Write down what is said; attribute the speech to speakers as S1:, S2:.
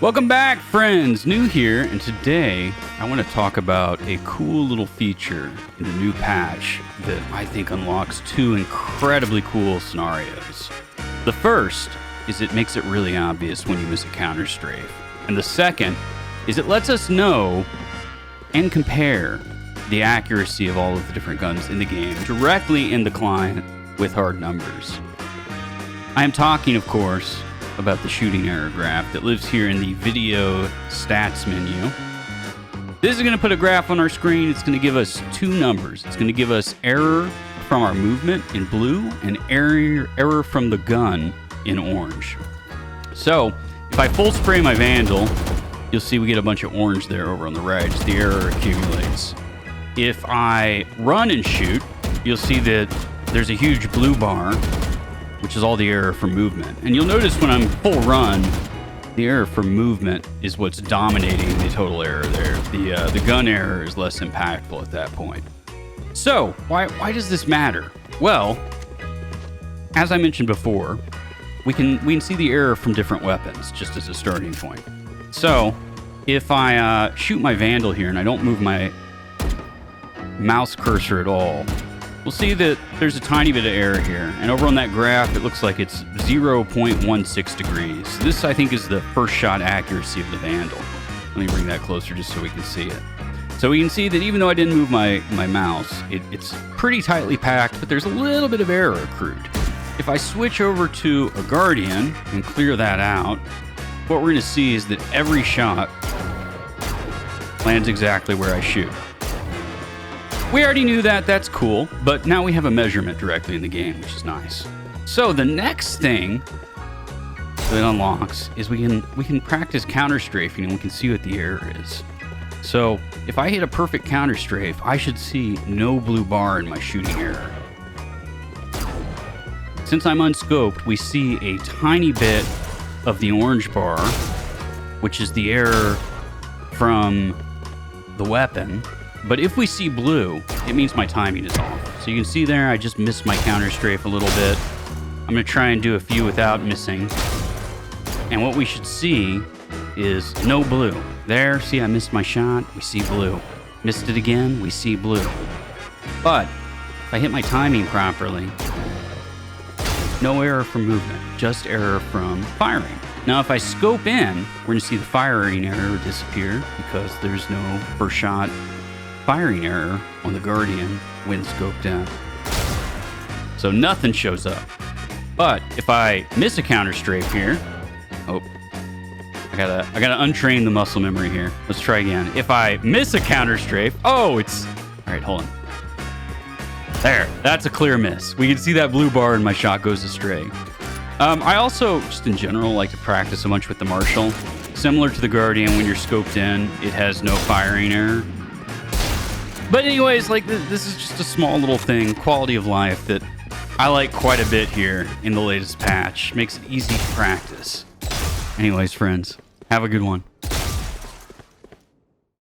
S1: Welcome back, friends. New here, and today I want to talk about a cool little feature in the new patch that I think unlocks two incredibly cool scenarios. The first is it makes it really obvious when you miss a counter strafe. And the second is it lets us know and compare the accuracy of all of the different guns in the game directly in the client with hard numbers. I am talking, of course, about the shooting error graph that lives here in the video stats menu. This is going to put a graph on our screen. It's going to give us two numbers. It's going to give us error from our movement in blue and error from the gun in orange. So if I full spray my Vandal, you'll see we get a bunch of orange there over on the right as the error accumulates. If I run and shoot, you'll see that there's a huge blue bar, which is all the error from movement. And you'll notice when I'm full run, the error from movement is what's dominating the total error there. The gun error is less impactful at that point. So why does this matter? Well, as I mentioned before, we can see the error from different weapons just as a starting point. So if I shoot my Vandal here and I don't move my mouse cursor at all, we'll see that there's a tiny bit of error here. And over on that graph, it looks like it's 0.16 degrees. This, I think, is the first shot accuracy of the Vandal. Let me bring that closer just so we can see it. So we can see that even though I didn't move my mouse, it's pretty tightly packed, but there's a little bit of error accrued. If I switch over to a Guardian and clear that out, what we're going to see is that every shot lands exactly where I shoot. We already knew that, that's cool, but now we have a measurement directly in the game, which is nice. So the next thing that it unlocks is we can practice counter strafing and we can see what the error is. So if I hit a perfect counter strafe, I should see no blue bar in my shooting error. Since I'm unscoped, we see a tiny bit of the orange bar, which is the error from the weapon. But if we see blue, it means my timing is off. So you can see there, I just missed my counter strafe a little bit. I'm going to try and do a few without missing. And what we should see is no blue. There, see, I missed my shot. We see blue. Missed it again. We see blue. But if I hit my timing properly, no error from movement, just error from firing. Now, if I scope in, we're going to see the firing error disappear because there's no first shot firing error on the Guardian when scoped in. So nothing shows up. But if I miss a counter strafe here, I gotta untrain the muscle memory here. Let's try again. If I miss a counter strafe, all right, hold on. There, that's a clear miss. We can see that blue bar and my shot goes astray. I also, just in general, like to practice a bunch with the Marshal. Similar to the Guardian, when you're scoped in, it has no firing error. But anyways, like this is just a small little thing, quality of life, that I like quite a bit here in the latest patch. Makes it easy to practice. Anyways, friends, have a good one.